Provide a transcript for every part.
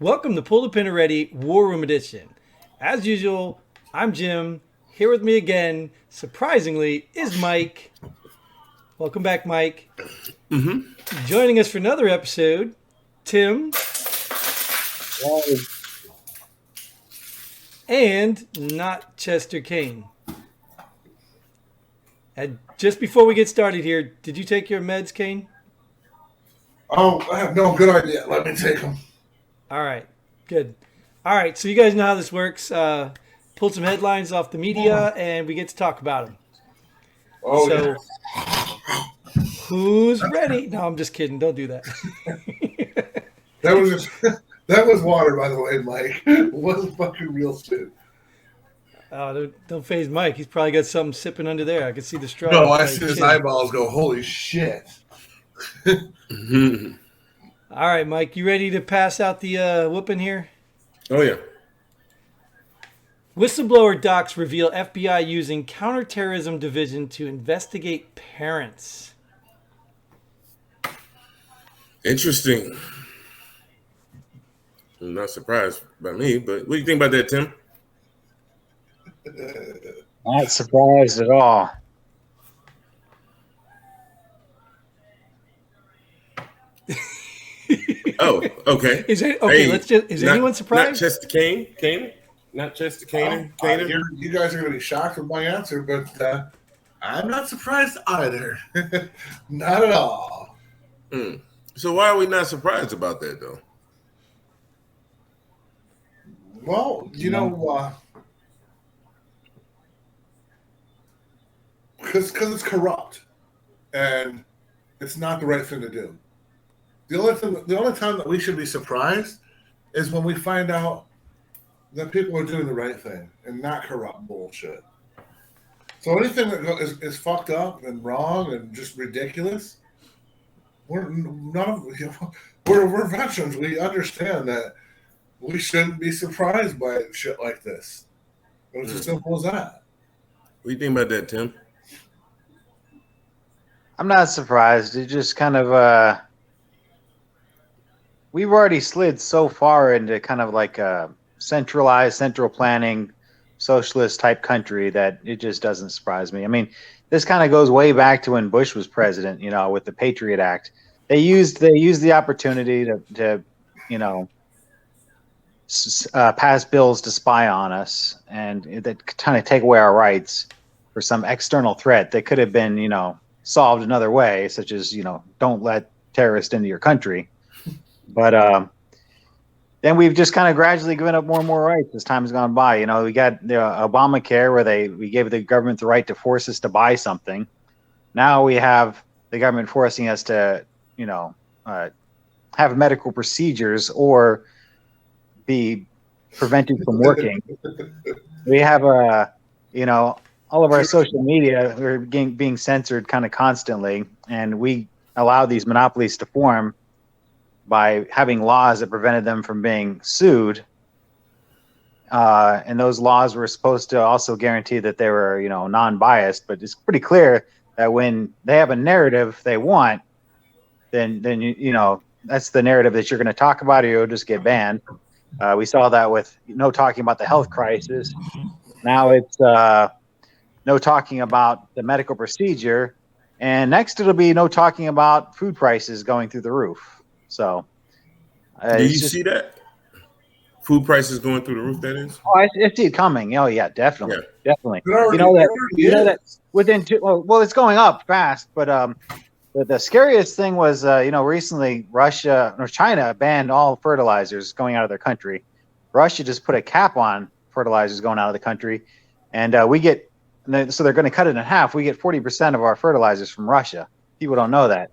Welcome to Pull the Pin Ready War Room Edition. As usual, I'm Jim. Here with me again, surprisingly, is Mike. Welcome back, Mike. Joining us for another episode, Tim. And not Chester Kane. And just before we get started here, did you take your meds, Kane? Oh, I have no good idea. Let me take them. All right, good. All right, so you guys know how this works. Pulled some headlines off the media, and we get to talk about them. Oh, So, yeah. who's ready? No, I'm just kidding. Don't do that. That was water, by the way, Mike. It wasn't fucking real shit. Oh, don't phase Mike. He's probably got something sipping under there. I can see the straw. No, I see his eyeballs go, holy shit. All right, Mike, you ready to pass out the whooping here? Oh, yeah. Whistleblower docs reveal FBI using Counterterrorism Division to investigate parents. Interesting. I'm not surprised by me, but what do you think about that, Tim? Not surprised at all. Oh, okay. Is anyone surprised? Not Chester Kane? Not Chester Kane? You guys are going to be shocked with my answer, but I'm not surprised either. Not at all. So why are we not surprised about that, though? Well, because it's corrupt, and it's not the right thing to do. The only time that we should be surprised is when we find out that people are doing the right thing and not corrupt bullshit. So anything that is fucked up and wrong and just ridiculous, we're veterans. We understand that we shouldn't be surprised by shit like this. It's as simple as that. What do you think about that, Tim? I'm not surprised. It just kind of we've already slid so far into kind of like a centralized, central planning, socialist type country that it just doesn't surprise me. I mean, this kind of goes way back to when Bush was president, with the Patriot Act. They used the opportunity to pass bills to spy on us and that kind of take away our rights for some external threat that could have been, solved another way, such as, don't let terrorists into your country. But then we've just kind of gradually given up more and more rights as time has gone by. We got the Obamacare where we gave the government the right to force us to buy something. Now we have the government forcing us to, have medical procedures or be prevented from working. We have all of our social media are being censored kind of constantly, and we allow these monopolies to form by having laws that prevented them from being sued. And those laws were supposed to also guarantee that they were, non-biased, but it's pretty clear that when they have a narrative they want, then that's the narrative that you're going to talk about, or you'll just get banned. We saw that with no talking about the health crisis. Now it's no talking about the medical procedure, and next it'll be no talking about food prices going through the roof. So, do you see that? Food prices going through the roof, that is? Oh, I see it coming. Oh, yeah, definitely. Definitely. You know that within well, it's going up fast, but the scariest thing was, recently China banned all fertilizers going out of their country. Russia just put a cap on fertilizers going out of the country, and so they're going to cut it in half. We get 40% of our fertilizers from Russia. People don't know that.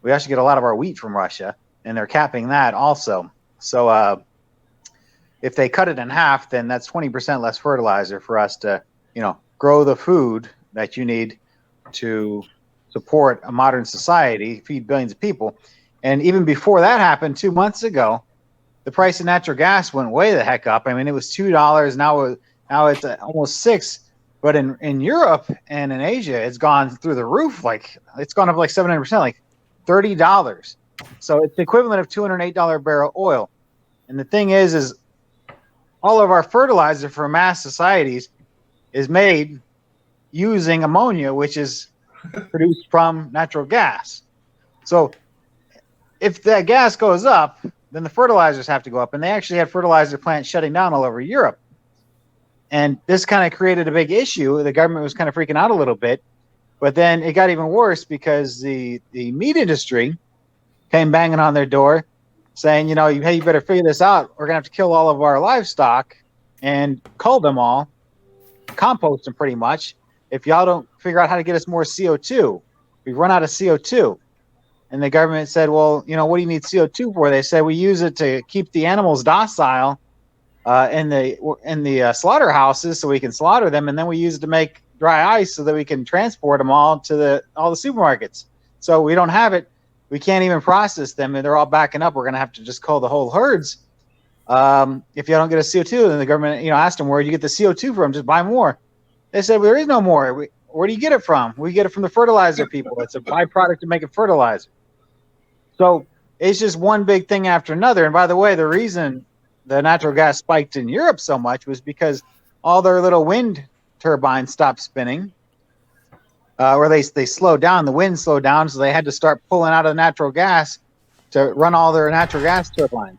We actually get a lot of our wheat from Russia, and they're capping that also. So if they cut it in half, then that's 20% less fertilizer for us to, grow the food that you need to support a modern society, feed billions of people. And even before that happened 2 months ago, the price of natural gas went way the heck up. I mean, it was $2. Now it's almost $6. But in Europe and in Asia, it's gone through the roof. Like it's gone up like 700%, like $30. So it's the equivalent of $208 barrel oil. And the thing is all of our fertilizer for mass societies is made using ammonia, which is produced from natural gas. So if that gas goes up, then the fertilizers have to go up. And they actually had fertilizer plants shutting down all over Europe. And this kind of created a big issue. The government was kind of freaking out a little bit. But then it got even worse because the meat industry came banging on their door saying, hey, you better figure this out. We're going to have to kill all of our livestock and cull them all, compost them pretty much. If y'all don't figure out how to get us more CO2, we run out of CO2. And the government said, well, what do you need CO2 for? They said, we use it to keep the animals docile in the slaughterhouses so we can slaughter them. And then we use it to make dry ice so that we can transport them all to all the supermarkets. So we don't have it. We can't even process them, and they're all backing up. We're going to have to just cull the whole herds. If you don't get a CO2, then the government, asked them, where do you get the CO2 from? Just buy more. They said, well, there is no more. Where do you get it from? We get it from the fertilizer people. It's a byproduct to make it fertilizer. So it's just one big thing after another. And by the way, the reason the natural gas spiked in Europe so much was because all their little wind turbines stopped spinning, or they slowed down. The wind slowed down, so they had to start pulling out of the natural gas to run all their natural gas turbines.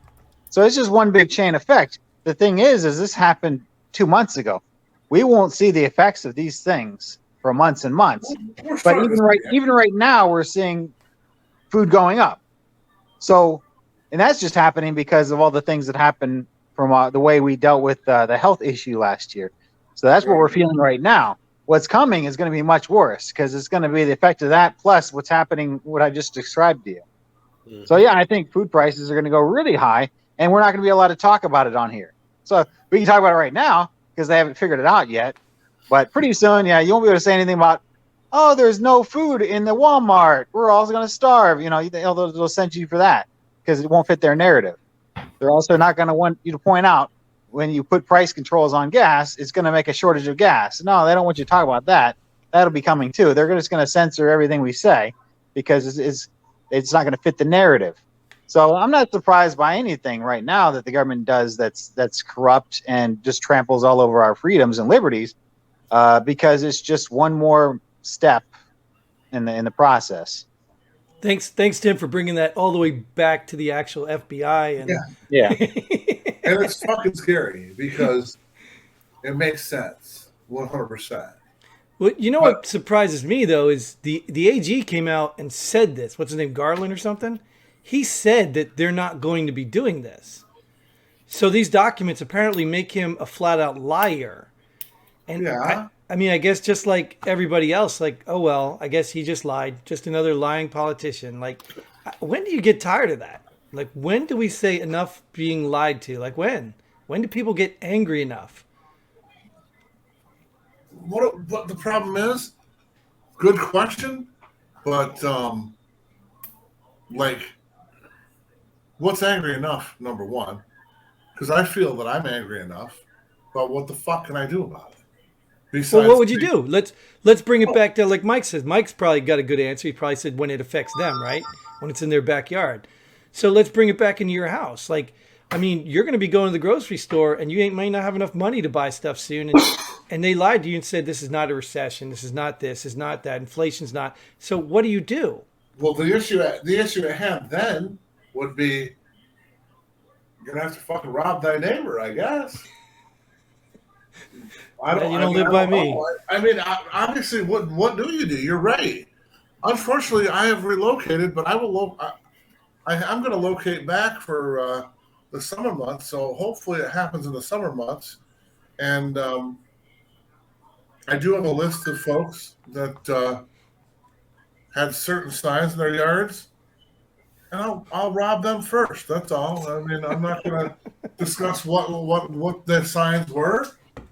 So it's just one big chain effect. The thing is this happened 2 months ago. We won't see the effects of these things for months and months. But even right now, we're seeing food going up. So, and that's just happening because of all the things that happened from the way we dealt with the health issue last year. So that's what we're feeling right now. What's coming is going to be much worse because it's going to be the effect of that plus what's happening, what I just described to you. Mm-hmm. So, yeah, I think food prices are going to go really high, and we're not going to be allowed to talk about it on here. So we can talk about it right now because they haven't figured it out yet. But pretty soon, you won't be able to say anything about, oh, there's no food in the Walmart. We're all going to starve. They'll censor you for that because it won't fit their narrative. They're also not going to want you to point out when you put price controls on gas, it's going to make a shortage of gas. No, they don't want you to talk about that. That'll be coming too. They're just going to censor everything we say because it's not going to fit the narrative. So I'm not surprised by anything right now that the government does that's corrupt and just tramples all over our freedoms and liberties because it's just one more step in the process. Thanks, Tim, for bringing that all the way back to the actual FBI. And yeah. And it's fucking scary because it makes sense, 100%. Well, what surprises me though is the AG came out and said this. What's his name, Garland or something? He said that they're not going to be doing this. So these documents apparently make him a flat out liar. And yeah. I guess just like everybody else, like, oh, well, I guess he just lied. Just another lying politician. Like, when do you get tired of that? Like, when do we say enough being lied to? Like, when? When do people get angry enough? What the problem is, good question, but, what's angry enough, number one? Because I feel that I'm angry enough, but what the fuck can I do about it? Well, what would you do? Let's bring it back to like Mike says. Mike's probably got a good answer. He probably said when it affects them, right? When it's in their backyard. So let's bring it back into your house. Like, you're going to be going to the grocery store and you may not have enough money to buy stuff soon. And they lied to you and said, this is not a recession. This is not this. Is not that. Inflation's not. So what do you do? Well, the issue at hand then would be you're going to have to fucking rob thy neighbor, I guess. You don't live by me. Obviously, what do you do? You're right. Unfortunately, I have relocated, but I'm going to locate back for the summer months. So hopefully, it happens in the summer months. And I do have a list of folks that had certain signs in their yards, and I'll rob them first. That's all. I'm not going to discuss what their signs were.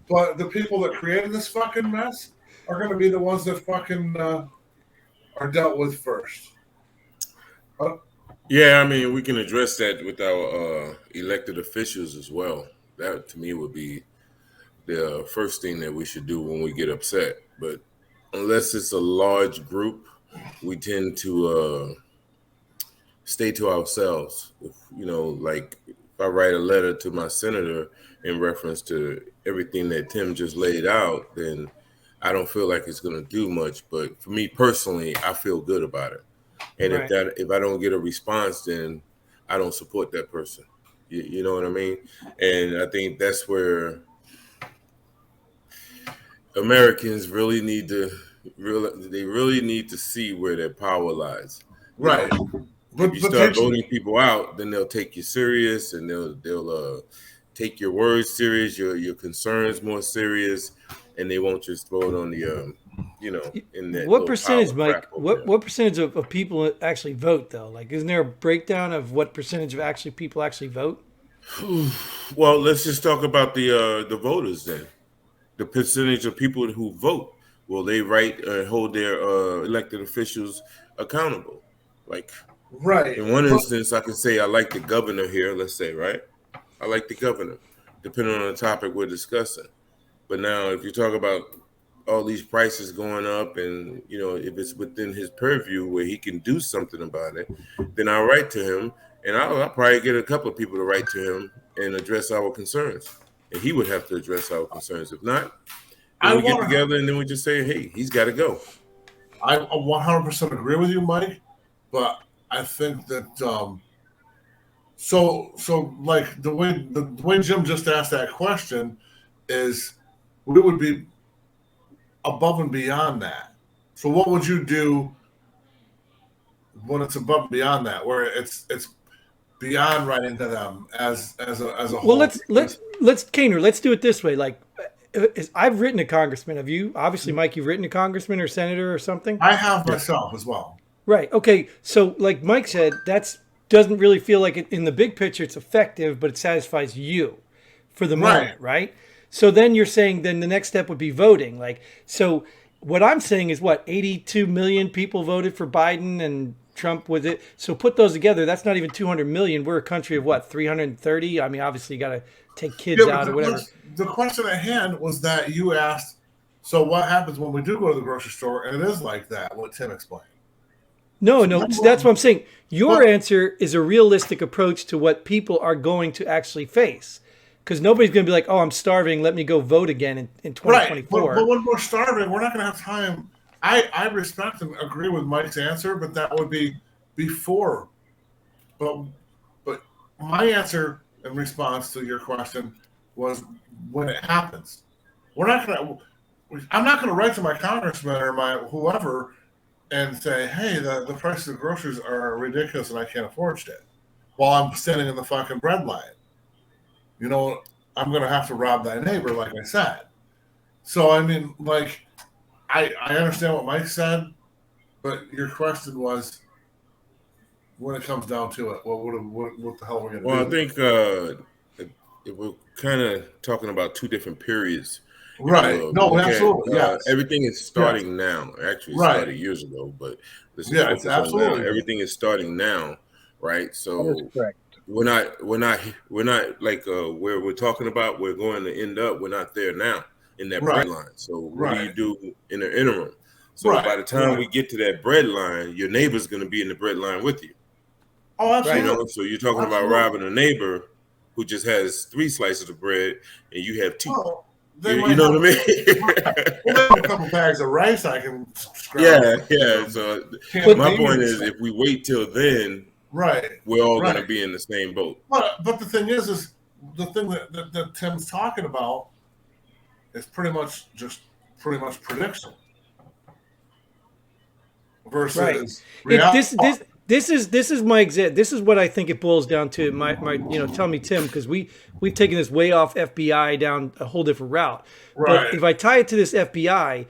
But the people that created this fucking mess are going to be the ones that fucking are dealt with first. Yeah, we can address that with our elected officials as well. That, to me, would be the first thing that we should do when we get upset. But unless it's a large group, we tend to stay to ourselves. Like if I write a letter to my senator in reference to everything that Tim just laid out, then I don't feel like it's going to do much. But for me personally, I feel good about it. And Right. if I don't get a response, then I don't support that person. You know what I mean? And I think that's where Americans really need to see where their power lies. You Right. know? If you start voting people out, then they'll take you serious, and they'll take your words serious, your concerns more serious, and they won't just vote on the in that What little percentage, pile of Mike? crap over What percentage of people actually vote though? Like, isn't there a breakdown of what percentage of actually people actually vote? there. Well, let's just talk about the voters then. The percentage of people who vote. Will they hold their elected officials accountable? Like, Right. in one instance, I can say I like the governor here, let's say, right? I like the governor, depending on the topic we're discussing. But now, if you talk about all these prices going up and, if it's within his purview where he can do something about it, then I'll write to him, and I'll probably get a couple of people to write to him and address our concerns. And he would have to address our concerns. If not, then we get together and then we just say, hey, he's got to go. I 100% agree with you, Mike, but I think that so like the way Jim just asked that question is we would be above and beyond that. So what would you do when it's above and beyond that, where it's beyond writing to them as a whole? Well, let's Kaner, let's do it this way. Like, I've written a congressman. Have you? Obviously, Mike, you've written a congressman or senator or something. I have myself as well. Right. Okay. So, like Mike said, that's doesn't really feel like it in the big picture. It's effective, but it satisfies you for the moment, right? So then you're saying then the next step would be voting. Like, so what I'm saying is what 82 million people voted for Biden and Trump with it. So put those together. That's not even 200 million. We're a country of what 330. I mean, obviously you got to take kids out or whatever. The question at hand was that you asked. So what happens when we do go to the grocery store and it is like that? What Tim explained. No, that's what I'm saying. Your answer is a realistic approach to what people are going to actually face. Because nobody's going to be like, oh, I'm starving. Let me go vote again in 2024. Right. But when we're starving, we're not going to have time. I respect and agree with Mike's answer, but that would be before. But my answer in response to your question was when it happens. I'm not going to write to my congressman or my whoever and say, hey, the price of the groceries are ridiculous and I can't afford shit while I'm standing in the fucking bread line. You know, I'm going to have to rob thy neighbor, like I said. So, I mean, like, I understand what Mike said, but your question was, when it comes down to it, what the hell are we going to do? Well, I think we're kind of talking about two different periods. Right. No, absolutely. Yes. Everything is starting now. Actually, it started years ago, but it's absolutely now. Everything is starting now, right? So we're not like where we're talking about. We're going to end up. We're not there now in that bread line. So what do you do in the interim? So by the time we get to that bread line, your neighbor's going to be in the bread line with you. Oh, absolutely. You know, so you're talking about robbing a neighbor who just has 3 slices of bread and you have 2. Oh. You know what I mean? Well, a couple bags of rice I can scrap. Yeah. So my point is, if we wait till then, we're all going to be in the same boat. But the thing is the thing that Tim's talking about is pretty much prediction versus reality. This is my exact. This is what I think it boils down to. My tell me, Tim, because we've taken this way off FBI down a whole different route. Right. But if I tie it to this FBI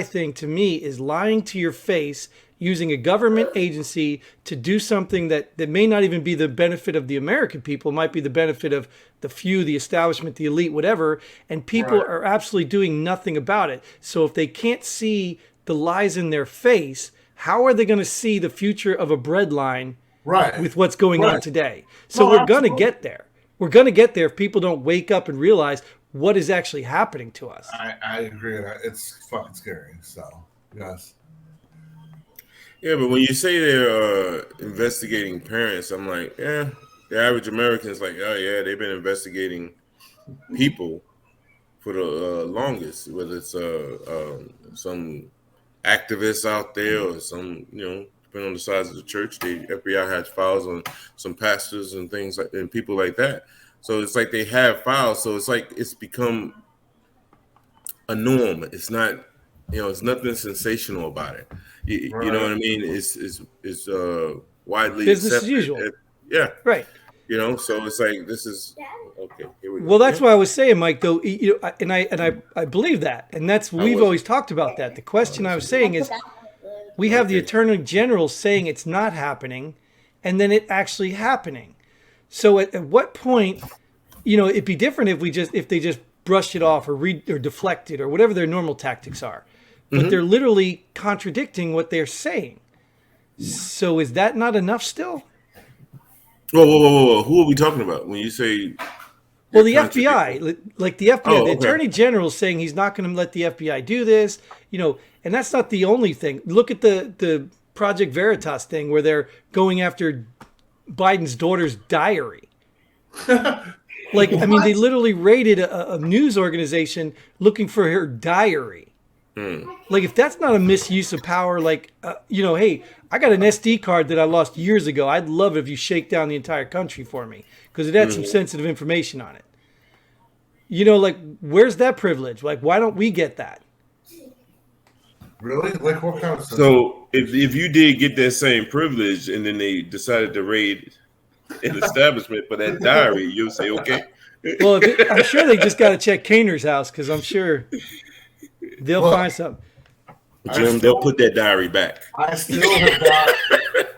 thing to me is lying to your face, using a government agency to do something that may not even be the benefit of the American people. It might be the benefit of the few, the establishment, the elite, whatever. And people are absolutely doing nothing about it. So if they can't see the lies in their face, how are they going to see the future of a bread line with what's going on today? So we're going to get there. We're going to get there if people don't wake up and realize what is actually happening to us. I agree. It's fucking scary. So, yes. Yeah, but when you say they're investigating parents, I'm like, The average American is like, oh yeah, they've been investigating people for the longest, whether it's some activists out there or some, depending on the size of the church, the FBI has files on some pastors and things like and people like that. So it's like they have files. So it's like it's become a norm. It's not, it's nothing sensational about it. You know what I mean? It's widely business accepted. as usual. Yeah. Right. So it's like this is okay. Here we go. Well, that's what I was saying, Mike. Though, and I believe that, and that's we've always talked about that. The question I was saying is, we have the Attorney General saying it's not happening, and then it actually happening. So at what point, it'd be different if they just brushed it off or deflect it or whatever their normal tactics are, but they're literally contradicting what they're saying. So is that not enough still? Whoa. Who are we talking about when you say? Well, the FBI, like the FBI, Oh, the okay. Attorney General is saying he's not going to let the FBI do this, and that's not the only thing. Look at the Project Veritas thing where they're going after Biden's daughter's diary. Like, I mean, they literally raided a news organization looking for her diary. Like, if that's not a misuse of power, like, hey, I got an SD card that I lost years ago. I'd love it if you shake down the entire country for me because it had some sensitive information on it. Like, where's that privilege? Like, why don't we get that? Really? Like, what kind of stuff? So if you did get that same privilege and then they decided to raid an establishment for that diary, you'll say okay. Well, I'm sure they just got to check Kaner's house because I'm sure they'll find something. Jim, they'll put that diary back. I still have not.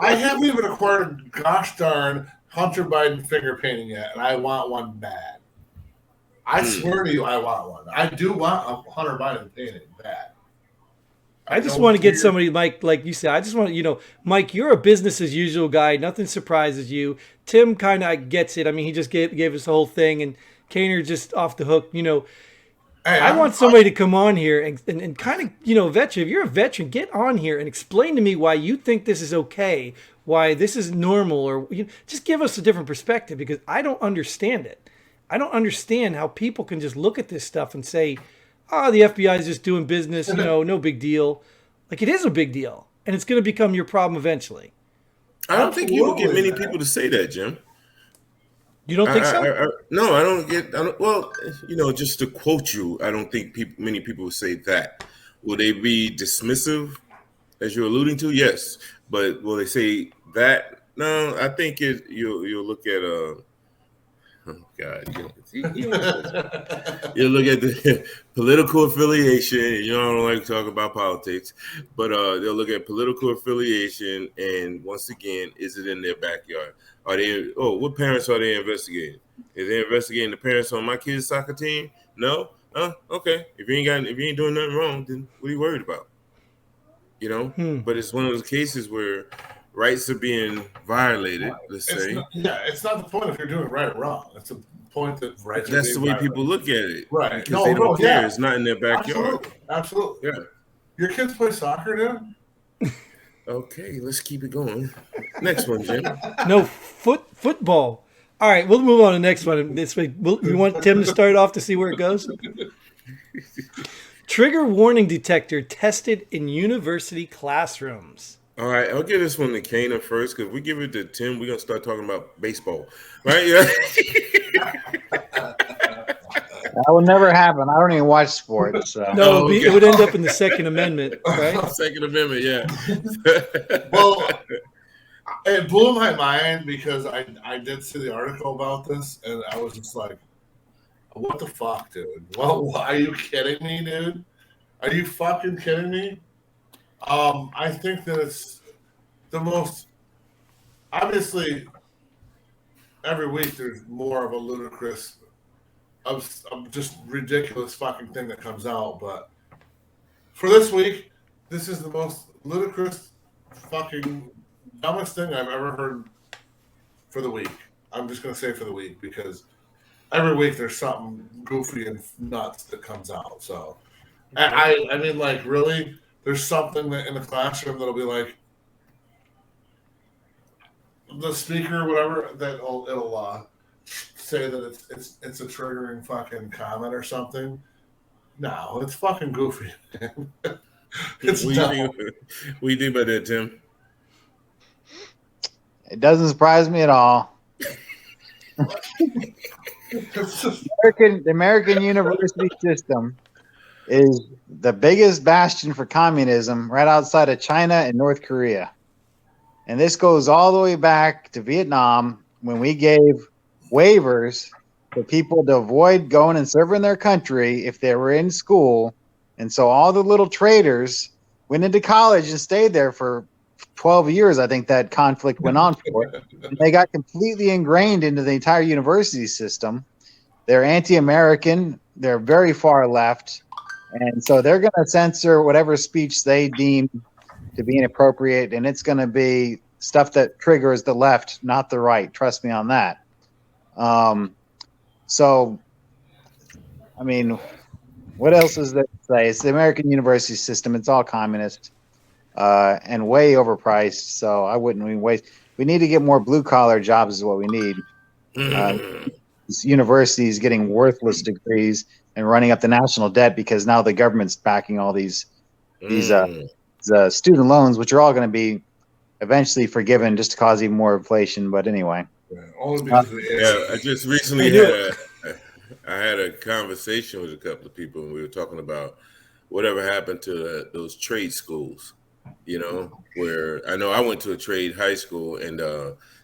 I haven't even acquired gosh darn Hunter Biden finger painting yet, and I want one bad. I swear to you, I want one. I do want a Hunter Biden painting bad. I just want to get somebody, Mike, like you said. I just want to, Mike, you're a business as usual guy. Nothing surprises you. Tim kind of gets it. I mean, he just gave us the whole thing, and Kaner just off the hook. Hey, I want somebody to come on here and kind of, veteran. If you're a veteran, get on here and explain to me why you think this is okay, why this is normal, or just give us a different perspective because I don't understand it. I don't understand how people can just look at this stuff and say, the FBI is just doing business, no big deal. Like, it is a big deal, and it's going to become your problem eventually. I don't think you will get many people to say that, Jim. You don't think so? No, I don't. Well, just to quote you, I don't think many people will say that. Will they be dismissive, as you're alluding to? Yes, but will they say that? No, I think you'll look at oh God, you look at the political affiliation. I don't like to talk about politics, but they'll look at political affiliation, and once again, is it in their backyard? Are they? Oh, what parents are they investigating? Is they investigating the parents on my kid's soccer team? No. Okay. If you ain't doing nothing wrong, then what are you worried about? But it's one of those cases where rights are being violated. Let's say. It's not the point if you're doing right or wrong. It's the point that rights. That's the way people look at it, right? Because they don't care. It's not in their backyard. Absolutely. Yeah. Your kids play soccer, dude? Okay, let's keep it going. Next one, Jim. No, football. All right, we'll move on to the next one. This week, you want Tim to start off to see where it goes? Trigger warning detector tested in university classrooms. All right, I'll give this one to Kana first because we give it to Tim. We're gonna start talking about baseball, right? Yeah. That would never happen. I don't even watch sports. So. No, it would end up in the Second Amendment, right? Second Amendment, yeah. Well, it blew my mind because I did see the article about this, and I was just like, what the fuck, dude? Well, are you kidding me, dude? Are you fucking kidding me? I think that it's the most, obviously, every week there's more of a ludicrous of just ridiculous fucking thing that comes out, but for this week, this is the most ludicrous fucking dumbest thing I've ever heard for the week. I'm just gonna say for the week because every week there's something goofy and nuts that comes out. So I mean, like, really, there's something that in the classroom that'll be like the speaker, whatever, that it'll say that it's a triggering fucking comment or something. No, it's fucking goofy. It's What do you think? What do you think about that, Tim? It doesn't surprise me at all. It's just The American university system is the biggest bastion for communism right outside of China and North Korea. And this goes all the way back to Vietnam when we gave waivers for people to avoid going and serving their country if they were in school. And so all the little traitors went into college and stayed there for 12 years. I think that conflict went on for. And they got completely ingrained into the entire university system. They're anti-American. They're very far left. And so they're going to censor whatever speech they deem to be inappropriate, and it's going to be stuff that triggers the left, not the right. Trust me on that. So, I mean, what else is there to say? It's the American university system. It's all communist and way overpriced. So I wouldn't even waste. We need to get more blue collar jobs is what we need. Universities getting worthless degrees and running up the national debt because now the government's backing all these student loans, which are all going to be eventually forgiven just to cause even more inflation. But anyway, only because of Yeah, I just recently had a conversation with a couple of people, and we were talking about whatever happened to those trade schools. You know, where I know I went to a trade high school, and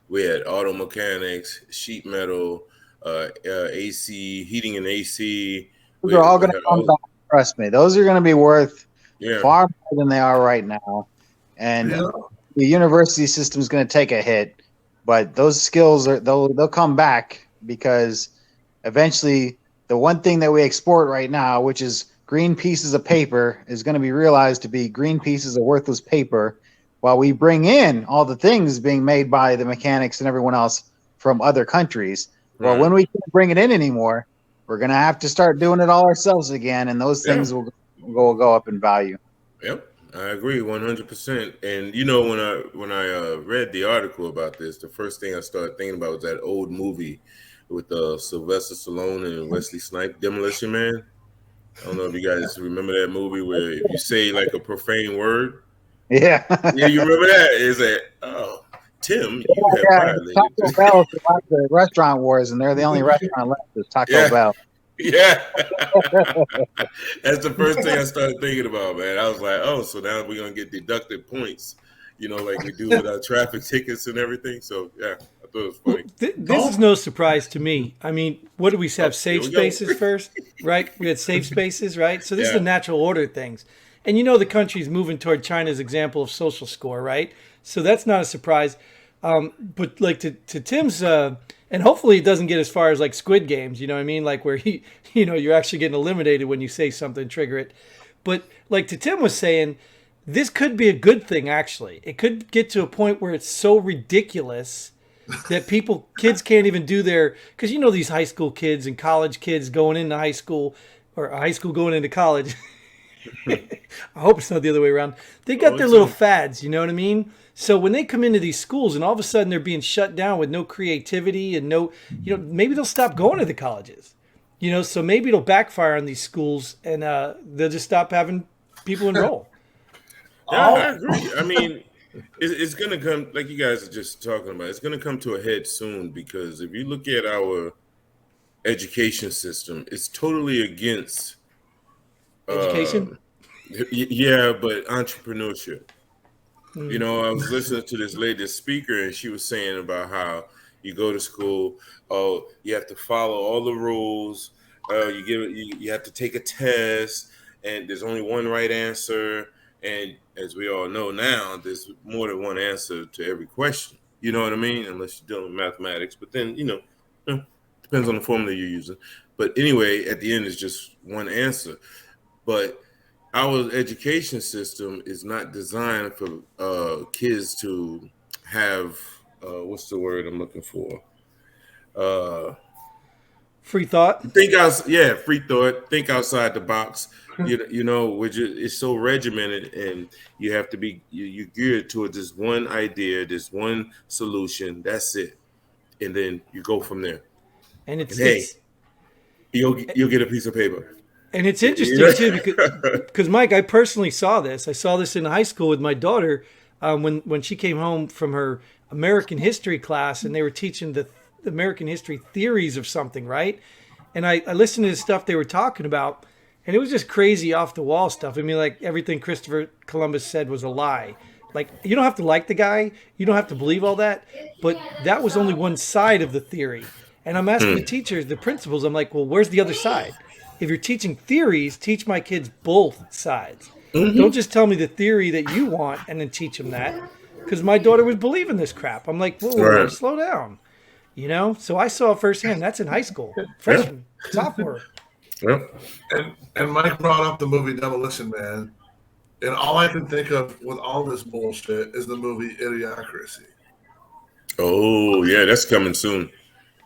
we had auto mechanics, sheet metal, AC, heating and AC. those are all going to come back. Trust me, those are going to be worth far more than they are right now. And the university system is going to take a hit, but those skills they'll come back because eventually the one thing that we export right now, which is green pieces of paper, is going to be realized to be green pieces of worthless paper, while we bring in all the things being made by the mechanics and everyone else from other countries. Well, when we can't bring it in anymore, we're going to have to start doing it all ourselves again, and those things will go up in value. Yep, I agree 100%. And you know, when I read the article about this, the first thing I started thinking about was that old movie with Sylvester Stallone and Wesley Snipes, Demolition Man. I don't know if you guys remember that movie where if you say like a profane word, yeah, you remember that? Is that Tim? You have violated. Taco Bell survived the restaurant wars, and they're the only restaurant left is Taco Bell. Yeah, that's the first thing I started thinking about, man. I was like, oh, so now we're gonna get deducted points, you know, like we do with our traffic tickets and everything. So yeah, I thought it was funny. This is no surprise to me. I mean, what do we have? Safe spaces first, right? We had safe spaces, right? So this is the natural order of things. And you know the country's moving toward China's example of social score, right? So that's not a surprise. But like to Tim's, and hopefully it doesn't get as far as like Squid Games, you know what I mean? Like where you're actually getting eliminated when you say something, trigger it. But like to Tim was saying, this could be a good thing, actually. It could get to a point where it's so ridiculous that kids can't even do because you know these high school kids and college kids going into high school or high school going into college. I hope it's not the other way around. They got their little fads, you know what I mean? So when they come into these schools and all of a sudden they're being shut down with no creativity and maybe they'll stop going to the colleges. You know, so maybe it'll backfire on these schools and they'll just stop having people enroll. Yeah, I agree. I mean, it's going to come, like you guys are just talking about, it's going to come to a head soon because if you look at our education system, it's totally against education. Yeah, but entrepreneurship. You know, I was listening to this latest speaker, and she was saying about how you go to school, you have to follow all the rules. You have to take a test, and there's only one right answer. And as we all know now, there's more than one answer to every question. You know what I mean? Unless you're dealing with mathematics, but then depends on the formula you're using. But anyway, at the end, it's just one answer. But our education system is not designed for kids to have what's the word I'm looking for? Free thought. Free thought. Think outside the box. It's so regimented, and you have to be you geared toward this one idea, this one solution. That's it, and then you go from there. And you'll get a piece of paper. And it's interesting too because Mike, I personally saw this. I saw this in high school with my daughter when she came home from her American history class, and they were teaching the American history theories of something, right? And I listened to the stuff they were talking about, and it was just crazy off the wall stuff. I mean, like everything Christopher Columbus said was a lie. Like, you don't have to like the guy, you don't have to believe all that, but that was only one side of the theory. And I'm asking the teachers, the principals, I'm like, well, where's the other side? If you're teaching theories, teach my kids both sides. Don't just tell me the theory that you want and then teach them that. Because my daughter was believing this crap. I'm like, whoa, slow down. So I saw firsthand. That's in high school. Freshman, sophomore. Yep. And Mike brought up the movie Demolition Man. And all I can think of with all this bullshit is the movie Idiocracy. Oh, yeah, that's coming soon.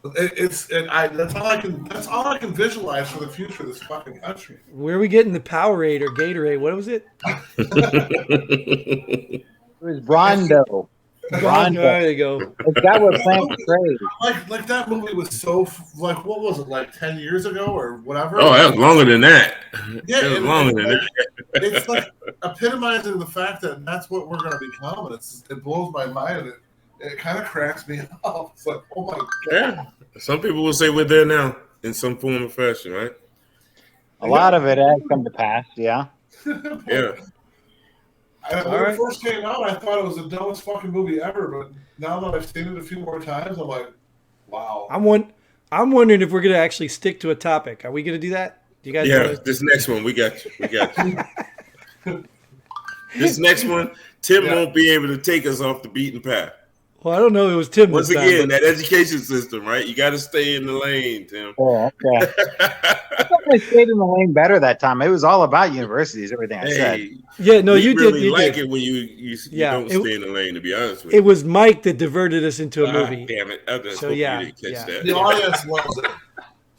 That's all I can visualize for the future of this fucking country. Where are we getting the Powerade or Gatorade? What was it? It was Rondo. Rondo. There you go. That was playing trade. Like that movie was so what was it, like 10 years ago or whatever? Oh, that was longer than that. Yeah, it was longer than that. It's like epitomizing the fact that that's what we're going to become, and it blows my mind. It kind of cracks me up. It's like, oh my god. Yeah. Some people will say we're there now in some form or fashion, right? A lot of it has come to pass, yeah. Yeah. When it first came out, I thought it was the dumbest fucking movie ever, but now that I've seen it a few more times, I'm like, wow. I'm wondering if we're going to actually stick to a topic. Are we going to do that? Do you guys? Yeah, this next one, we got you. This next one, Tim won't be able to take us off the beaten path. Well, I don't know. It was Tim. Once again, that education system, right? You got to stay in the lane, Tim. Oh, okay. I thought I stayed in the lane better that time. It was all about universities, everything I said. Yeah, no, you really did. You like did. it when you don't stay in the lane, to be honest with you. you. It was Mike that diverted us into a movie. Damn it. I just So, hope yeah, you didn't catch that. The audience loves it.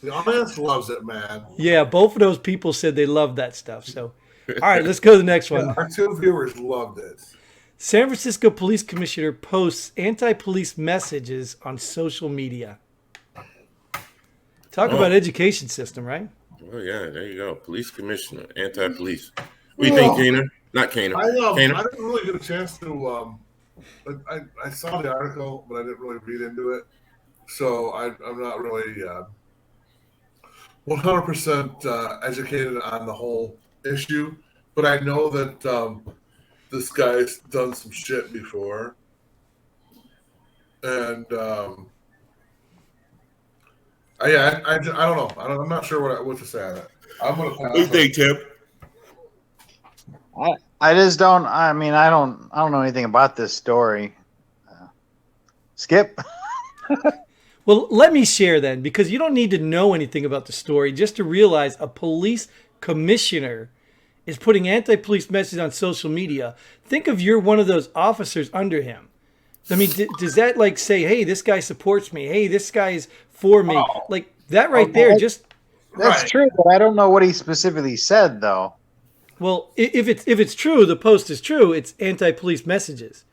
The audience loves it, man. Yeah, both of those people said they loved that stuff. So, all right, let's go to the next one. Our two viewers loved it. San Francisco Police Commissioner posts anti-police messages on social media. Talk about education system, right? Oh, yeah, there you go. Police commissioner, anti-police. What do you think, Kaner? Not Kaner. I Kaner? didn't really get a chance to. I saw the article, but I didn't really read into it. So I'm not really 100% educated on the whole issue. But I know that this guy's done some shit before. And I don't know. I'm not sure what to say on it. I'm gonna pass. What do you think, Tim? I just don't. I mean, I don't know anything about this story. Skip. Well, let me share then, because you don't need to know anything about the story just to realize a police commissioner is putting anti-police messages on social media. Think of you're one of those officers under him. I mean, does that like say, hey, this guy supports me. Hey, this guy is for me. Oh. Like that right there. That's true, but I don't know what he specifically said, though. Well, if it's true, the post is true. It's anti-police messages.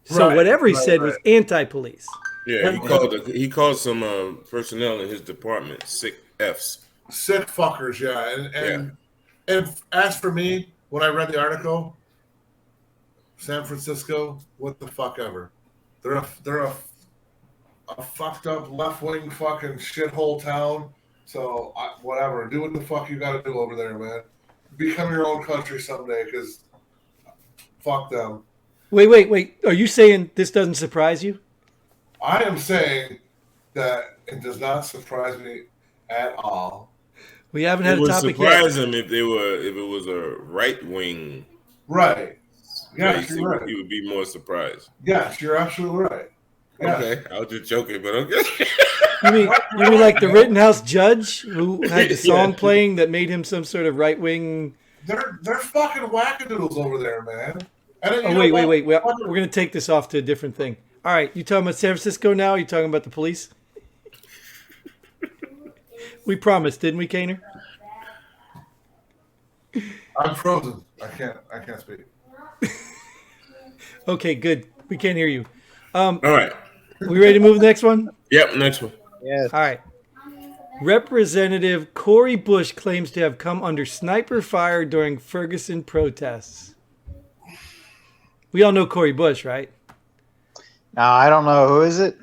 So whatever he said was anti-police. Yeah, he called some personnel in his department sick Fs. Sick fuckers, yeah. And as for me, when I read the article, San Francisco, what the fuck ever. They're a fucked up left wing fucking shithole town. So whatever, do what the fuck you got to do over there, man. Become your own country someday, because fuck them. Wait. Are you saying this doesn't surprise you? I am saying that it does not surprise me at all. We haven't had a topic yet. It would surprise him if it was a right wing. Right. Yes, you're right. He would be more surprised. Yes, you're absolutely right. Yes. Okay, I was just joking, but okay. You mean like the Rittenhouse judge who had the song playing that made him some sort of right wing? They're fucking wackadoodles over there, man. Wait. We're gonna take this off to a different thing. All right, you talking about San Francisco now? Or you talking about the police? We promised, didn't we, Kaner? I'm frozen. I can't speak. Okay, good. We can't hear you. All right. We ready to move to the next one? Yep, next one. Yes. All right. Representative Cori Bush claims to have come under sniper fire during Ferguson protests. We all know Cori Bush, right? No, I don't know. Who is it?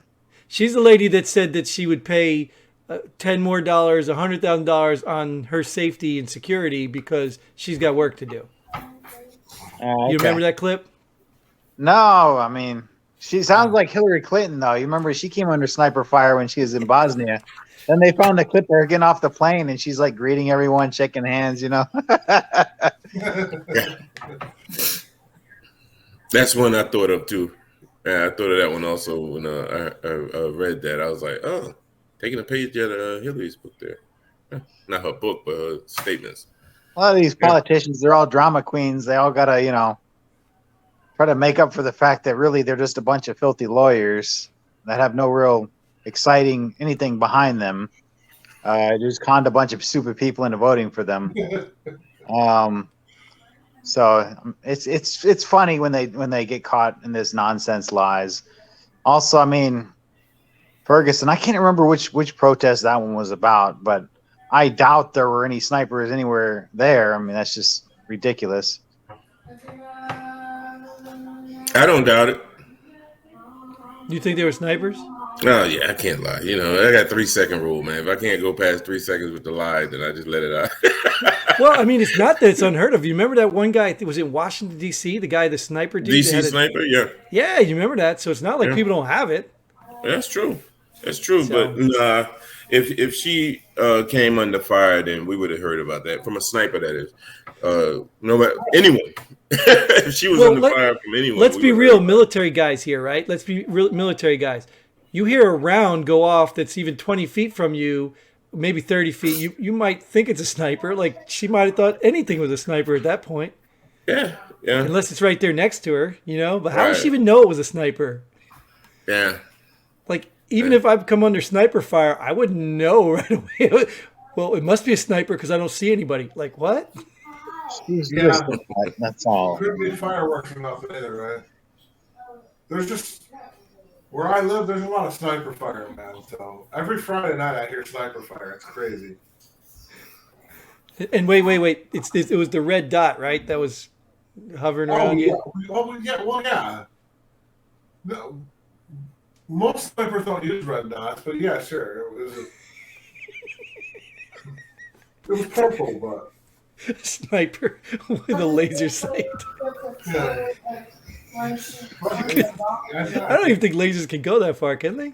She's the lady that said that she would pay $10 more, $100,000 on her safety and security because she's got work to do. Okay. You remember that clip? No, I mean, she sounds like Hillary Clinton, though. You remember she came under sniper fire when she was in Bosnia. Then they found the clip of her getting off the plane, and she's like greeting everyone, shaking hands, you know. That's one I thought of too. Yeah, I thought of that one also when I read that. I was like, oh, taking a page out of Hillary's book there. Not her book, but her statements. A lot of these politicians, they're all drama queens. They all got to, you know, try to make up for the fact that really they're just a bunch of filthy lawyers that have no real exciting anything behind them. Just conned a bunch of stupid people into voting for them. So it's funny when they get caught in this nonsense lies. Also, I mean, Ferguson, I can't remember which protest that one was about, but I doubt there were any snipers anywhere there. I mean, that's just ridiculous. I don't doubt it. You think they were snipers? Oh yeah, I can't lie. You know, I got 3-second rule, man. If I can't go past 3 seconds with the lie, then I just let it out. Well, I mean, it's not that it's unheard of. You remember that one guy? Was in Washington D.C. The guy, the sniper dude. DC sniper, yeah. Yeah, you remember that? So it's not like people don't have it. That's true. That's true. So, but if she came under fire, then we would have heard about that from a sniper. That is, no matter anyone. If she was under fire from anyone, let's be real military guys here, right? Let's be real military guys. You hear a round go off that's even 20 feet from you, maybe 30 feet. You might think it's a sniper. Like she might have thought anything was a sniper at that point. Yeah. Unless it's right there next to her, you know. But how does she even know it was a sniper? Yeah. Like even if I've come under sniper fire, I wouldn't know right away. Well, it must be a sniper because I don't see anybody. Like what? That's all. Could be fireworks enough either, right? There's just where I live. There's a lot of sniper fire, man. So every Friday night I hear sniper fire. It's crazy. And wait! It was the red dot, right? That was hovering around you. Yeah. No, most snipers don't use red dots, but yeah, sure. It was purple, but. Sniper with a laser sight. Yeah. I don't even think lasers can go that far, can they?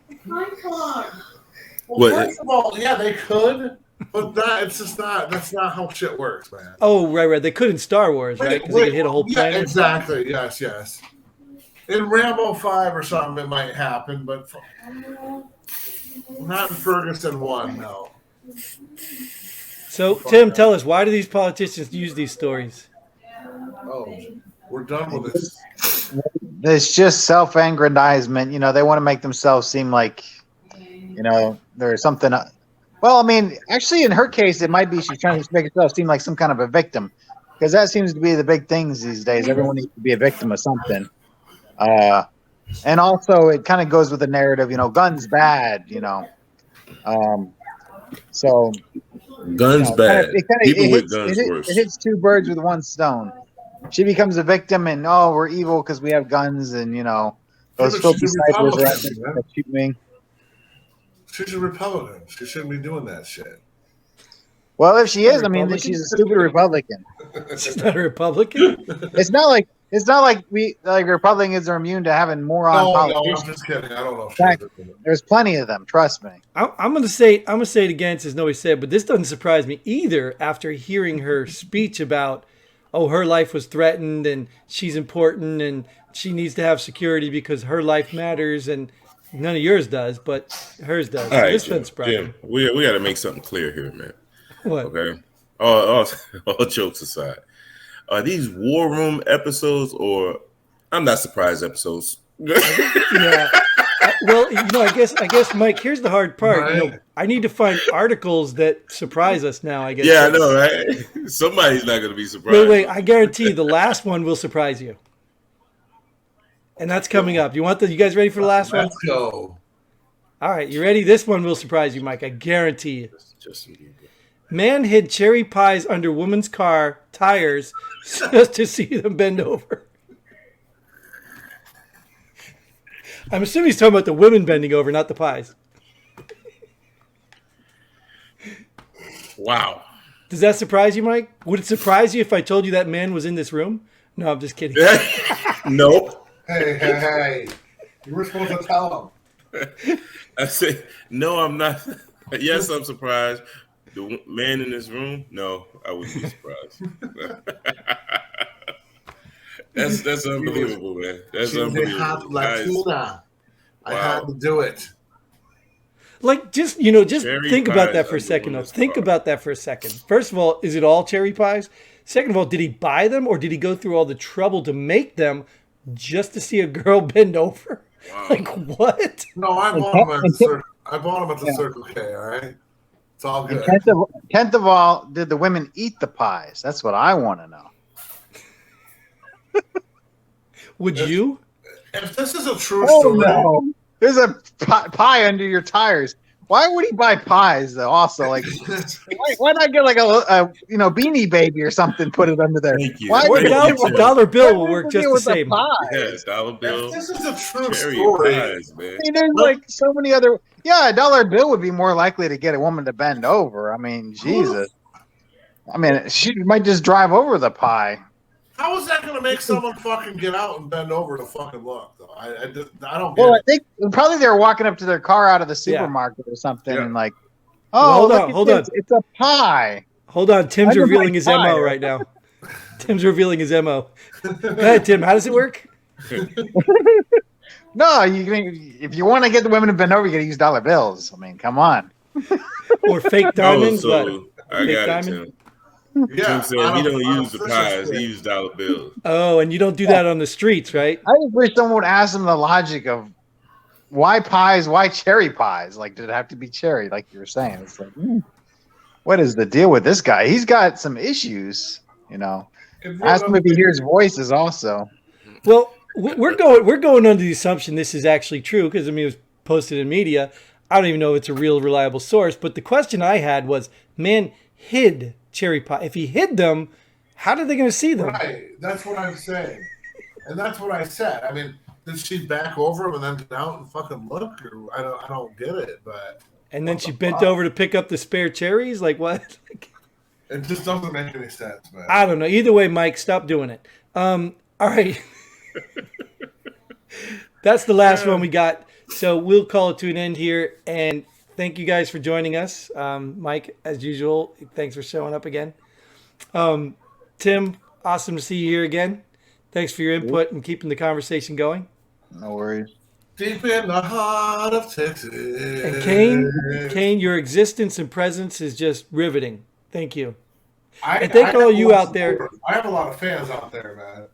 Well, first of all, yeah, they could, but it's just not. That's not how shit works, man. Oh, right. They could in Star Wars, right? Because they could hit a whole planet. Yeah, exactly. Yes. In Rambo 5 or something, it might happen, but not in Ferguson 1. No. So, Tim, tell us, why do these politicians use these stories? Oh, we're done with this. It's just self-aggrandizement. You know, they want to make themselves seem like, you know, there's something. Well, I mean, actually, in her case, it might be she's trying to make herself seem like some kind of a victim, because that seems to be the big things these days. Everyone needs to be a victim of something. And also, it kind of goes with the narrative, you know, guns bad, you know. So guns bad. People with guns worse. It hits two birds with one stone. She becomes a victim, and we're evil because we have guns, and you know those filthy snipers are out there that shoot me. She's a Republican. She shouldn't be doing that shit. Well, if she is, I mean, she's a stupid Republican. She's not a Republican. It's not like Republicans are immune to having moron politicians. I'm just kidding. I don't know. In fact, there's plenty of them. Trust me. I'm gonna say it again since nobody said, but this doesn't surprise me either. After hearing her speech about, her life was threatened and she's important and she needs to have security because her life matters and none of yours does, but hers does. All right, this doesn't surprise me. We got to make something clear here, man. What? Okay. All jokes aside, are these war room episodes or I'm not surprised episodes? Yeah. Well, I guess, Mike. Here's the hard part. Right. I need to find articles that surprise us now. I guess. Yeah, I know, right? Somebody's not going to be surprised. Wait. I guarantee the last one will surprise you, and that's coming up. You guys ready for the last one? Let's go. All right, you ready? This one will surprise you, Mike. I guarantee you. Justin Bieber. Man hid cherry pies under woman's car tires just to see them bend over. I'm assuming he's talking about the women bending over, not the pies. Wow. Does that surprise you, Mike? Would it surprise you if I told you that man was in this room? No, I'm just kidding. Nope. Hey. You were supposed to tell him. I say, no, I'm not. Yes, I'm surprised. The man in this room? No, I wouldn't be surprised. That's unbelievable, man. That's She's unbelievable. a hot Latina. I had to do it. Like, just Cherry think about pies that for a under second. women's Think car. about that for a second. First of all, is it all cherry pies? Second of all, did he buy them or did he go through all the trouble to make them just to see a girl bend over? Wow. Like, what? No, I bought them at the Circle K, all right? It's all good. Tenth of all, did the women eat the pies? That's what I want to know. Would you? If this is a true story, no. There's a pie under your tires. Why would he buy pies though? Also, like, why not get like a Beanie Baby or something? Put it under there. Thank you. Why Or would a dollar bill will work just the same. Yeah, dollar bill. if this is a true Cherry story, pies, man. I mean, there's like so many other. Yeah, a dollar bill would be more likely to get a woman to bend over. I mean, Jesus. I mean, she might just drive over the pie. how is that going to make someone fucking get out and bend over to fucking look? Though I don't get Well, I it. think probably they were walking up to their car out of the supermarket or something, Yeah. and like, Well, oh, hold on. it's a pie. Hold on. Tim's Under revealing my his MO tire. right now. Tim's revealing his MO. Go ahead, Tim. How does it work? No, if you want to get the women to bend over, you got to use dollar bills. I mean, come on. Or fake diamonds? Oh, so I Fake got diamond? it, Tim. Yeah, Tim said he don't use the pies, he used dollar bills. Oh, and you don't do that on the streets, right? I just wish someone would ask them the logic of why pies, why cherry pies? Like, did it have to be cherry? Like you were saying, it's like, what is the deal with this guy? He's got some issues, Ask him if he hears voices also. Well, we're going under the assumption this is actually true because it was posted in media. I don't even know if it's a real reliable source. But the question I had was, man hid cherry pie. If he hid them, how are they going to see them? Right, that's what I'm saying, and that's what I said. I mean, did she back over him and then get out and fucking look? Or I don't get it, but And then she bent over to pick up the spare cherries. Like what? it just doesn't make any sense, man. I don't know. Either way, Mike, stop doing it. All right. That's the last one we got. So we'll call it to an end here. And thank you guys for joining us. Mike, as usual, thanks for showing up again. Tim, awesome to see you here again. Thanks for your input and keeping the conversation going. No worries. Deep in the heart of Texas. And Kane, your existence and presence is just riveting. Thank you. And thank all you out there. I have a lot of fans out there, man.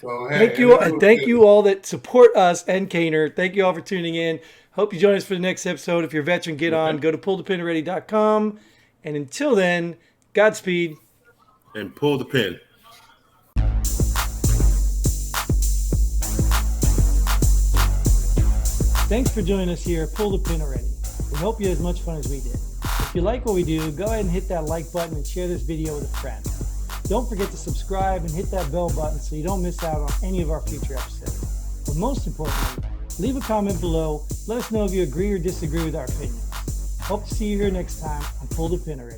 So hey, Thank you, and thank you all that support us and Kaner. Thank you all for tuning in. Hope you join us for the next episode. If you're a veteran, get on. Go to pullthepinalready.com. And until then, Godspeed. And pull the pin. Thanks for joining us here at Pull the Pin Already. We hope you had as much fun as we did. If you like what we do, go ahead and hit that like button and share this video with a friend. Don't forget to subscribe and hit that bell button so you don't miss out on any of our future episodes. But most importantly, leave a comment below. Let us know if you agree or disagree with our opinions. Hope to see you here next time on Pull the Pin Already.